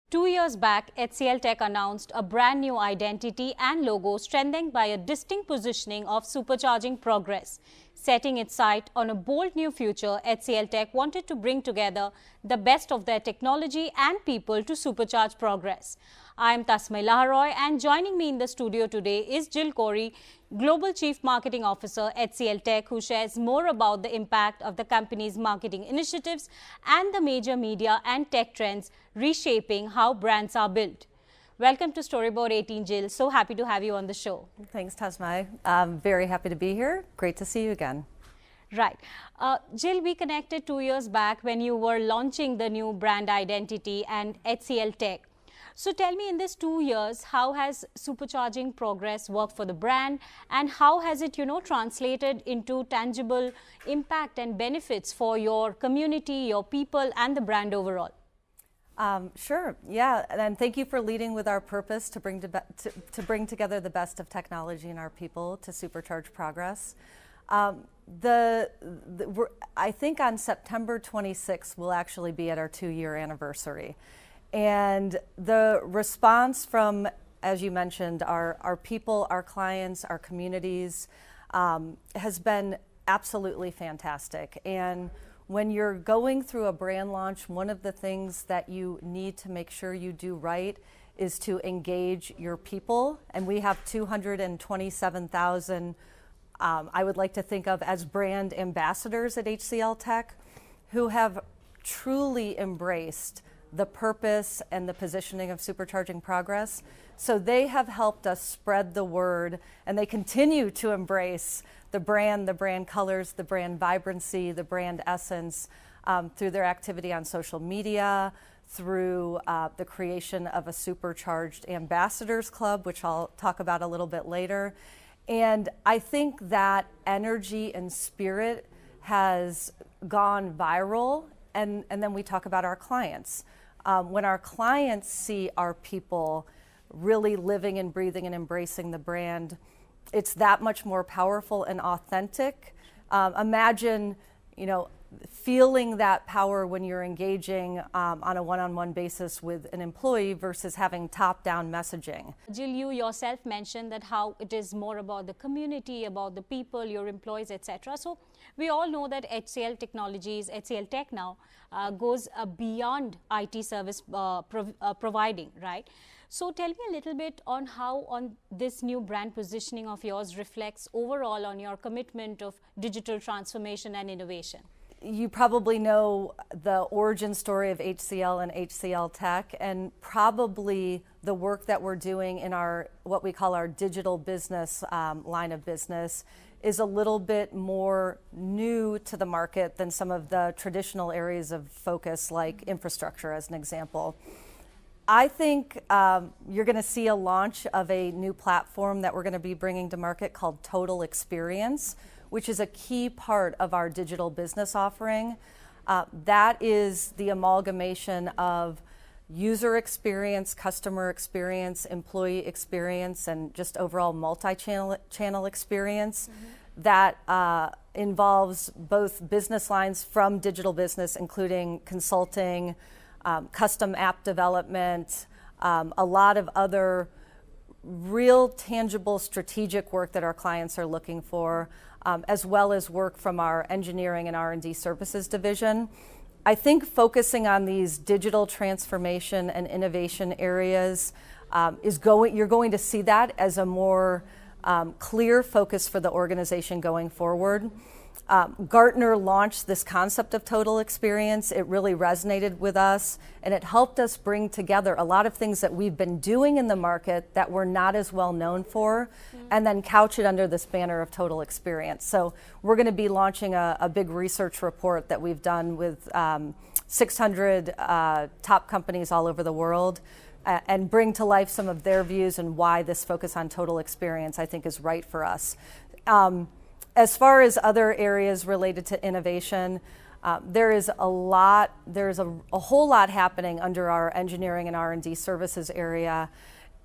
2 years back, HCLTech announced a brand new identity and logo strengthened by a distinct positioning of supercharging progress. Setting its sight on a bold new future, HCLTech wanted to bring together the best of their technology and people to supercharge progress. I am Tasmayee and joining me in the studio today is Kouri, Global Chief Marketing Officer at HCLTech, who shares more about the impact of the company's marketing initiatives and the major media and tech trends reshaping how brands are built. Welcome to Storyboard 18, Jill. So happy to have you on the show. Thanks, Tasmayee. I'm very happy to be here. Great to see you again. Right. Jill, we connected 2 years back when you were launching the new brand identity and HCLTech. So tell me, in this 2 years, how has supercharging progress worked for the brand, and how has it, translated into tangible impact and benefits for your community, your people, and the brand overall? Sure. Yeah, and thank you for leading with our purpose to bring together the best of technology and our people to supercharge progress. I think on September 26th we'll actually be at our 2-year anniversary, and the response from, as you mentioned, our people, our clients, our communities has been absolutely fantastic. And when you're going through a brand launch, one of the things that you need to make sure you do right is to engage your people. And we have 227,000, I would like to think of as brand ambassadors at HCLTech, who have truly embraced the purpose and the positioning of supercharging progress. So they have helped us spread the word, and they continue to embrace the brand colors, the brand vibrancy, the brand essence through their activity on social media, through the creation of a supercharged ambassadors club, which I'll talk about a little bit later. And I think that energy and spirit has gone viral. And then we talk about our clients. When our clients see our people really living and breathing and embracing the brand, it's that much more powerful and authentic. Imagine, feeling that power when you're engaging on a one-on-one basis with an employee versus having top-down messaging. Jill, you yourself mentioned that how it is more about the community, about the people, your employees, etc. So we all know that HCL Technologies, HCLTech now goes beyond IT service providing, right? So tell me a little bit on how this new brand positioning of yours reflects overall on your commitment of digital transformation and innovation. You probably know the origin story of HCL and HCLTech, and probably the work that we're doing in our what we call our digital business line of business is a little bit more new to the market than some of the traditional areas of focus, like infrastructure as an example. I think you're going to see a launch of a new platform that we're going to be bringing to market called Total Experience, which is a key part of our digital business offering. That is the amalgamation of user experience, customer experience, employee experience, and just overall multi-channel experience that involves both business lines from digital business, including consulting, custom app development, a lot of other real tangible strategic work that our clients are looking for, as well as work from our engineering and R&D services division. I think focusing on these digital transformation and innovation areas you're going to see that as a more clear focus for the organization going forward. Gartner launched this concept of total experience. It really resonated with us, and it helped us bring together a lot of things that we've been doing in the market that we're not as well known for, and then couch it under this banner of total experience. So we're going to be launching a big research report that we've done with 600 top companies all over the world, and bring to life some of their views and why this focus on total experience, I think, is right for us. As far as other areas related to innovation, there's a whole lot happening under our engineering and R&D services area,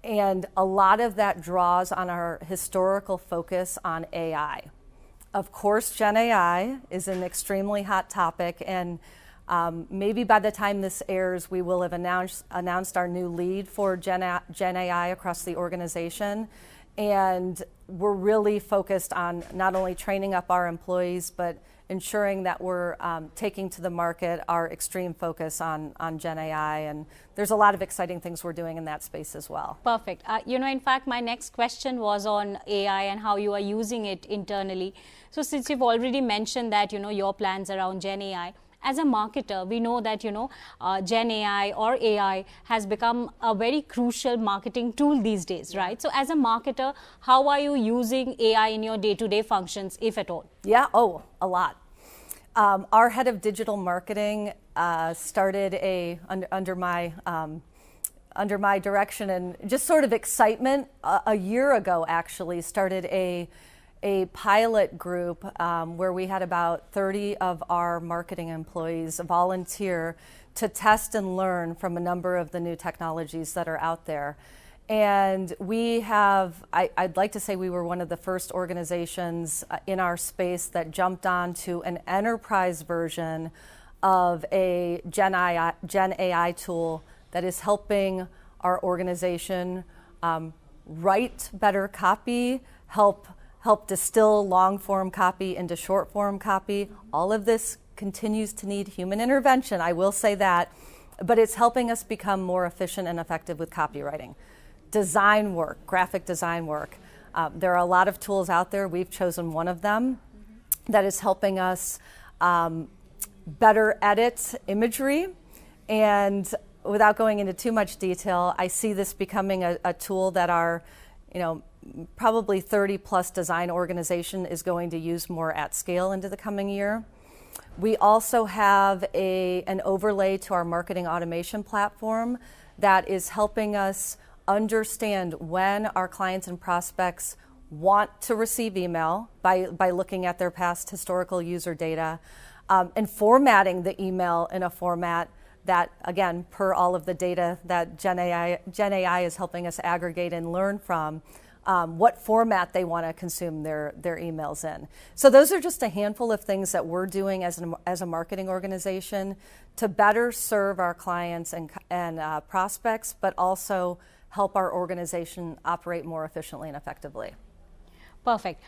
and a lot of that draws on our historical focus on AI. Of course, Gen AI is an extremely hot topic, and Maybe by the time this airs, we will have announced our new lead for Gen AI across the organization. And we're really focused on not only training up our employees, but ensuring that we're taking to the market our extreme focus on Gen AI. And there's a lot of exciting things we're doing in that space as well. Perfect. In fact, my next question was on AI and how you are using it internally. So since you've already mentioned that, your plans around Gen AI, as a marketer, we know that, Gen AI or AI has become a very crucial marketing tool these days, right? So as a marketer, how are you using AI in your day-to-day functions, if at all? Yeah, a lot. Our head of digital marketing started under my direction and just sort of excitement a year ago, actually, started a pilot group where we had about 30 of our marketing employees volunteer to test and learn from a number of the new technologies that are out there. And we have, I'd like to say we were one of the first organizations in our space that jumped on to an enterprise version of a Gen AI tool that is helping our organization write better copy, help distill long-form copy into short-form copy. All of this continues to need human intervention, I will say that, but it's helping us become more efficient and effective with copywriting. Design work, graphic design work. There are a lot of tools out there. We've chosen one of them that is helping us better edit imagery. And without going into too much detail, I see this becoming a tool that our, probably 30 plus design organization is going to use more at scale into the coming year. We also have an overlay to our marketing automation platform that is helping us understand when our clients and prospects want to receive email by looking at their past historical user data and formatting the email in a format that, again, per all of the data that Gen AI is helping us aggregate and learn from, what format they want to consume their emails in. So those are just a handful of things that we're doing as a marketing organization to better serve our clients and prospects, but also help our organization operate more efficiently and effectively. Perfect.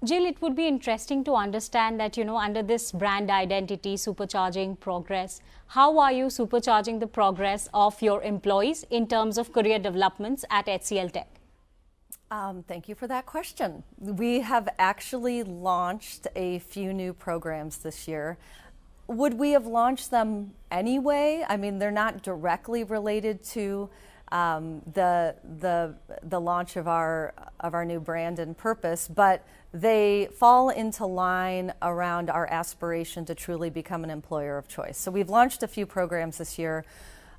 Jill, it would be interesting to understand that, under this brand identity, supercharging progress, how are you supercharging the progress of your employees in terms of career developments at HCLTech? Thank you for that question. We have actually launched a few new programs this year. Would we have launched them anyway? I mean, they're not directly related to the launch of our new brand and purpose, but they fall into line around our aspiration to truly become an employer of choice. So we've launched a few programs this year.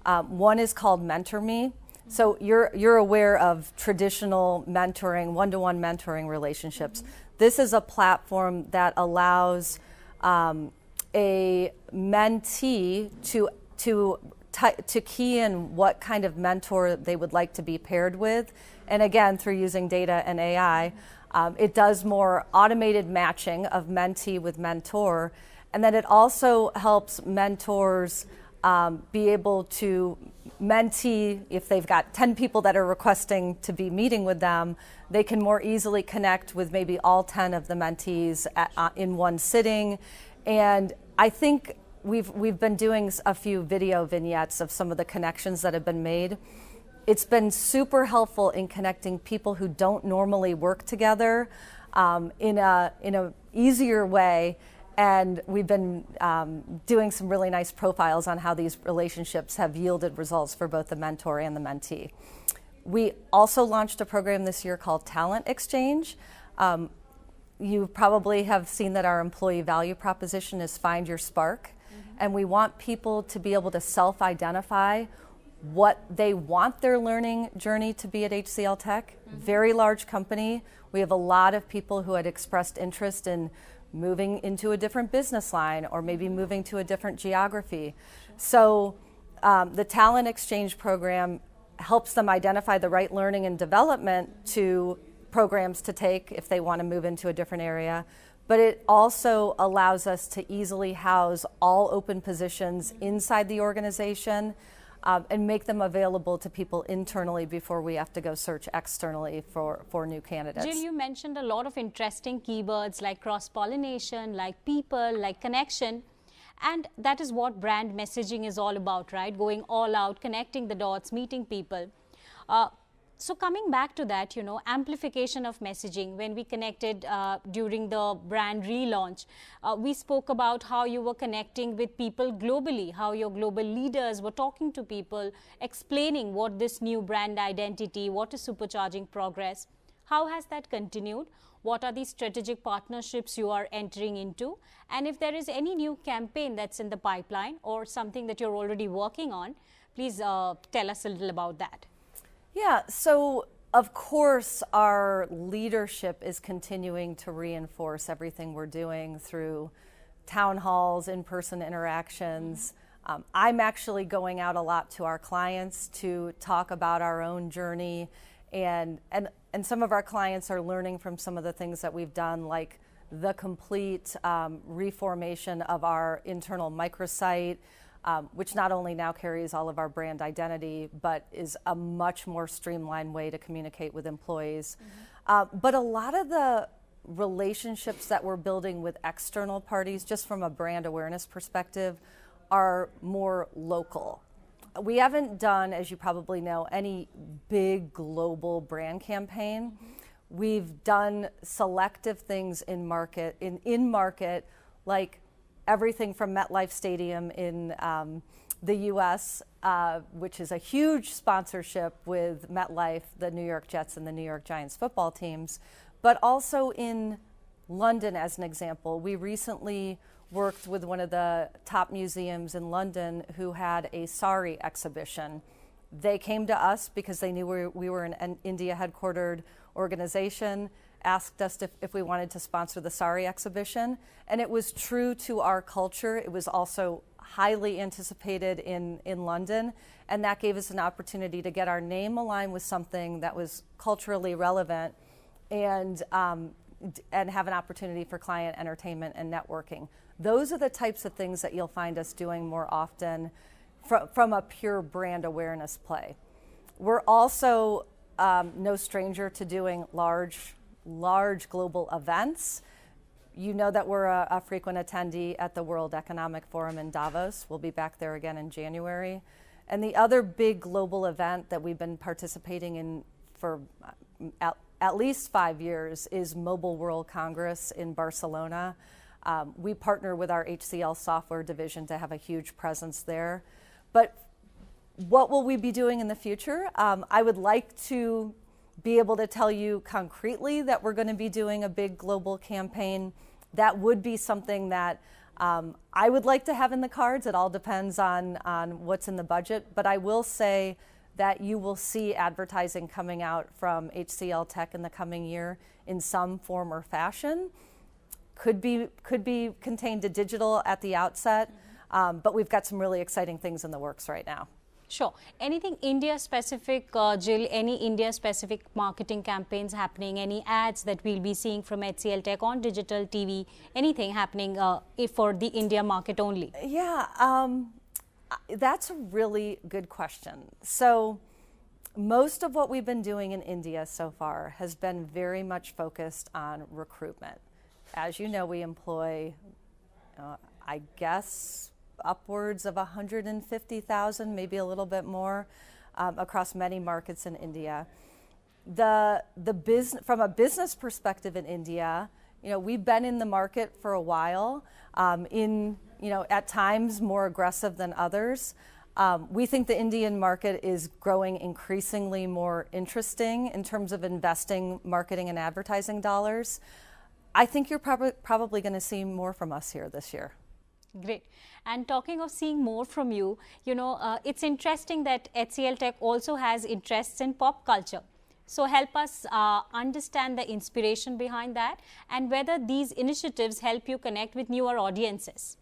One is called Mentor Me. So you're aware of traditional mentoring, one-to-one mentoring relationships. This is a platform that allows a mentee to key in what kind of mentor they would like to be paired with. And again, through using data and AI, it does more automated matching of mentee with mentor. And then it also helps mentors be able to mentee, if they've got 10 people that are requesting to be meeting with them, they can more easily connect with maybe all 10 of the mentees in one sitting. And I think we've been doing a few video vignettes of some of the connections that have been made. It's been super helpful in connecting people who don't normally work together in a easier way. And we've been doing some really nice profiles on how these relationships have yielded results for both the mentor and the mentee. We also launched a program this year called Talent Exchange. You probably have seen that our employee value proposition is Find Your Spark. And we want people to be able to self-identify what they want their learning journey to be at HCLTech. Very large company. We have a lot of people who had expressed interest in moving into a different business line or maybe moving to a different geography. So the Talent Exchange program helps them identify the right learning and development to programs to take if they want to move into a different area, but it also allows us to easily house all open positions inside the organization and make them available to people internally before we have to go search externally for new candidates. Jill, you mentioned a lot of interesting keywords like cross-pollination, like people, like connection. And that is what brand messaging is all about, right? Going all out, connecting the dots, meeting people. So coming back to that, amplification of messaging, when we connected during the brand relaunch, we spoke about how you were connecting with people globally, how your global leaders were talking to people, explaining what this new brand identity, what is supercharging progress. How has that continued? What are the strategic partnerships you are entering into? And if there is any new campaign that's in the pipeline or something that you're already working on, please tell us a little about that. Yeah, so of course our leadership is continuing to reinforce everything we're doing through town halls, in-person interactions. I'm actually going out a lot to our clients to talk about our own journey, and some of our clients are learning from some of the things that we've done, like the complete reformation of our internal microsite, which not only now carries all of our brand identity, but is a much more streamlined way to communicate with employees. But a lot of the relationships that we're building with external parties, just from a brand awareness perspective, are more local. We haven't done, as you probably know, any big global brand campaign. We've done selective things in market, like everything from MetLife Stadium in the US, which is a huge sponsorship with MetLife, the New York Jets and the New York Giants football teams, but also in London, as an example. We recently worked with one of the top museums in London who had a sari exhibition. They came to us because they knew we were an India headquartered organization, asked us if we wanted to sponsor the sari exhibition, and it was true to our culture. It was also highly anticipated in London, and that gave us an opportunity to get our name aligned with something that was culturally relevant and have an opportunity for client entertainment and networking. Those are the types of things that you'll find us doing more often from a pure brand awareness play. We're also no stranger to doing large global events. You know that we're a frequent attendee at the World Economic Forum in Davos. We'll be back there again in January. And the other big global event that we've been participating in for at least 5 years is Mobile World Congress in Barcelona. We partner with our HCL software division to have a huge presence there. But what will we be doing in the future? I would like to be able to tell you concretely that we're going to be doing a big global campaign. That would be something that I would like to have in the cards. It all depends on what's in the budget. But I will say that you will see advertising coming out from HCLTech in the coming year in some form or fashion. Could be contained to digital at the outset, but we've got some really exciting things in the works right now. Sure. Anything India-specific, Jill, any India-specific marketing campaigns happening, any ads that we'll be seeing from HCLTech on digital TV, anything happening for the India market only? Yeah, that's a really good question. So most of what we've been doing in India so far has been very much focused on recruitment. As you know, we employ, I guess, upwards of 150,000, maybe a little bit more, across many markets in India. From a business perspective in India, we've been in the market for a while, at times more aggressive than others. We think the Indian market is growing increasingly more interesting in terms of investing marketing and advertising dollars. I think you're probably going to see more from us here this year. Great. And talking of seeing more from you, it's interesting that HCLTech also has interests in pop culture. So help us understand the inspiration behind that and whether these initiatives help you connect with newer audiences.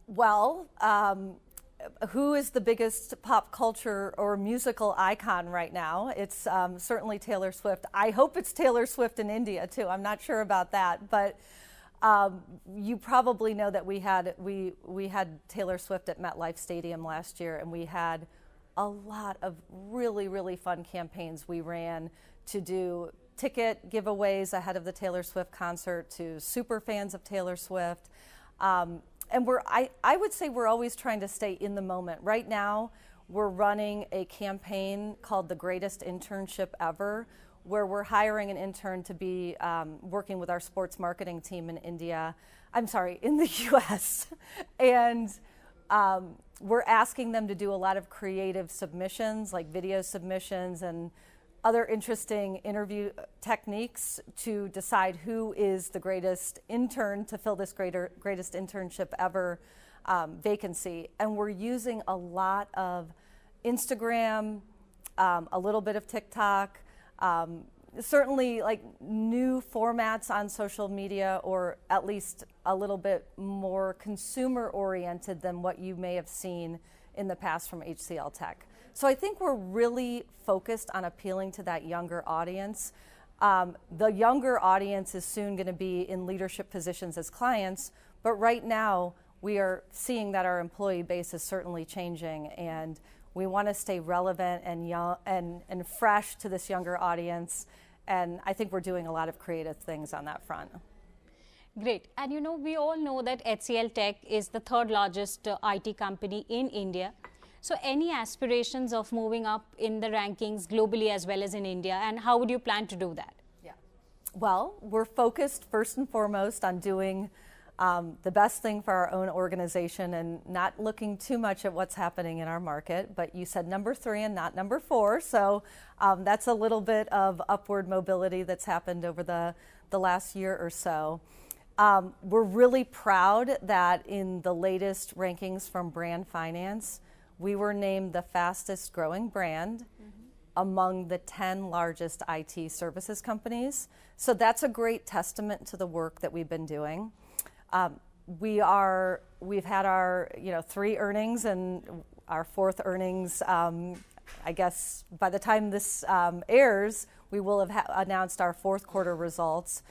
Well, who is the biggest pop culture or musical icon right now? It's certainly Taylor Swift. I hope it's Taylor Swift in India too. I'm not sure about that, but You probably know that we had Taylor Swift at MetLife Stadium last year, and we had a lot of really, really fun campaigns we ran to do ticket giveaways ahead of the Taylor Swift concert to super fans of Taylor Swift. And I would say we're always trying to stay in the moment. Right now, we're running a campaign called The Greatest Internship Ever, where we're hiring an intern to be working with our sports marketing team in in the US. And we're asking them to do a lot of creative submissions, like video submissions and other interesting interview techniques to decide who is the greatest intern to fill this greatest internship ever vacancy. And we're using a lot of Instagram, a little bit of TikTok, certainly like new formats on social media, or at least a little bit more consumer oriented than what you may have seen in the past from HCLTech. So I think we're really focused on appealing to that younger audience. The younger audience is soon going to be in leadership positions as clients, but right now we are seeing that our employee base is certainly changing, and we want to stay relevant and young and fresh to this younger audience. And I think we're doing a lot of creative things on that front. Great. And you know, we all know that HCLTech is the third largest IT company in India. So any aspirations of moving up in the rankings globally as well as in India, and how would you plan to do that? Yeah. Well, we're focused first and foremost on doing the best thing for our own organization and not looking too much at what's happening in our market. But you said number 3 and not number 4. So that's a little bit of upward mobility that's happened over the last year or so. We're really proud that in the latest rankings from Brand Finance, we were named the fastest growing brand among the 10 largest IT services companies. So that's a great testament to the work that we've been doing. We've had our 3 earnings, and our 4th earnings, I guess by the time this airs, we will have announced our 4th quarter results.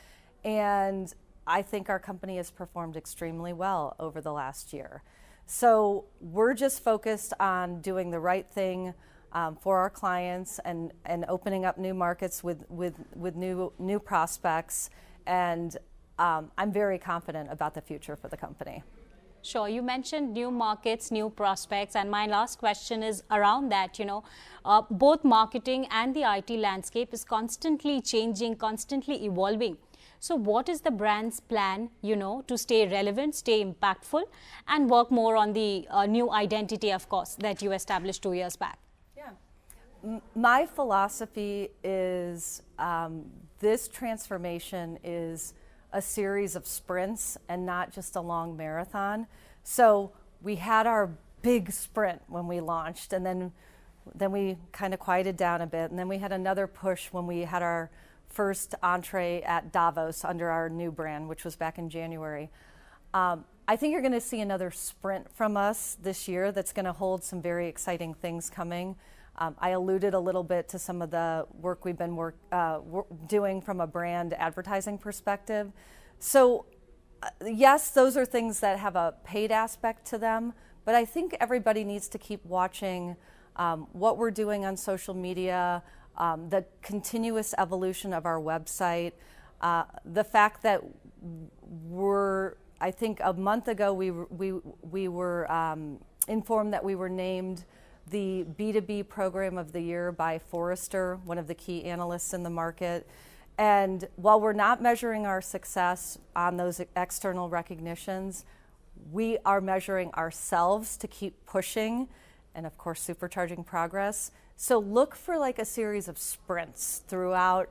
And I think our company has performed extremely well over the last year. So we're just focused on doing the right thing for our clients and opening up new markets with new prospects. And I'm very confident about the future for the company. Sure. You mentioned new markets, new prospects, and my last question is around that. Both marketing and the IT landscape is constantly changing, constantly evolving. So what is the brand's plan, to stay relevant, stay impactful, and work more on the new identity, of course, that you established 2 years back? Yeah. My philosophy is this transformation is a series of sprints and not just a long marathon. So we had our big sprint when we launched, and then we kind of quieted down a bit, and then we had another push when we had our first entree at Davos under our new brand, which was back in January. I think you're going to see another sprint from us this year that's going to hold some very exciting things coming. I alluded a little bit to some of the work we've been doing from a brand advertising perspective. So yes, those are things that have a paid aspect to them, but I think everybody needs to keep watching what we're doing on social media, the continuous evolution of our website, the fact that I think a month ago we were informed that we were named the B2B Program of the Year by Forrester, one of the key analysts in the market. And while we're not measuring our success on those external recognitions, we are measuring ourselves to keep pushing and, of course, supercharging progress. So look for like a series of sprints throughout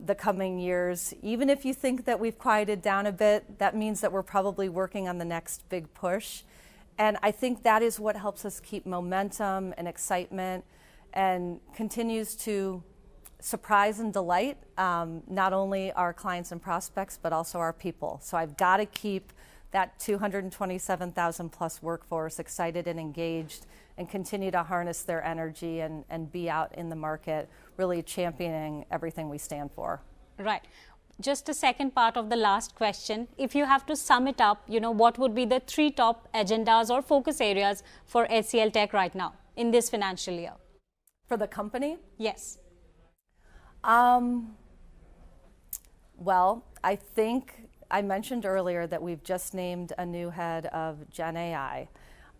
the coming years. Even if you think that we've quieted down a bit, that means that we're probably working on the next big push. And I think that is what helps us keep momentum and excitement and continues to surprise and delight not only our clients and prospects, but also our people. So I've got to keep that 227,000 plus workforce excited and engaged and continue to harness their energy and be out in the market really championing everything we stand for. Right. Just a second part of the last question. If you have to sum it up, what would be the 3 top agendas or focus areas for HCLTech right now in this financial year? For the company? Yes. Well, I think I mentioned earlier that we've just named a new head of Gen AI.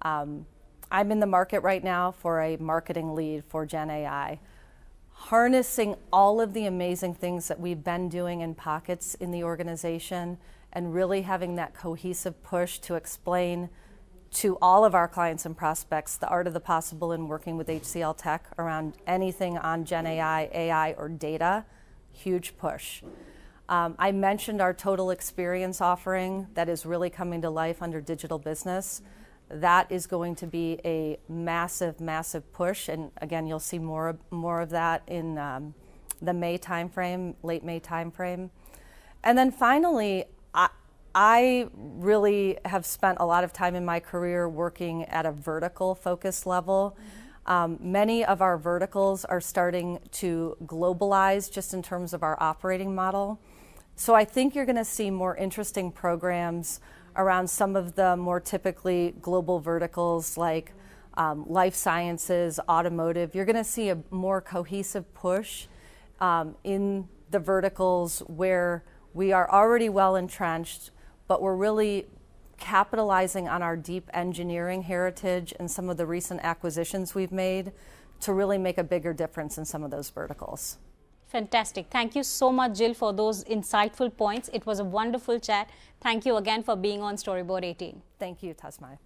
I'm in the market right now for a marketing lead for Gen AI. Harnessing all of the amazing things that we've been doing in pockets in the organization and really having that cohesive push to explain to all of our clients and prospects the art of the possible in working with HCLTech around anything on Gen AI, AI, or data, huge push. I mentioned our total experience offering that is really coming to life under digital business. That is going to be a massive, massive push. And again, you'll see more of that in the May timeframe, late May timeframe. And then finally, I really have spent a lot of time in my career working at a vertical focus level. Many of our verticals are starting to globalize just in terms of our operating model. So I think you're going to see more interesting programs around some of the more typically global verticals like life sciences, automotive. You're going to see a more cohesive push in the verticals where we are already well entrenched, but we're really capitalizing on our deep engineering heritage and some of the recent acquisitions we've made to really make a bigger difference in some of those verticals. Fantastic. Thank you so much, Jill, for those insightful points. It was a wonderful chat. Thank you again for being on Storyboard 18. Thank you, Tasmayee.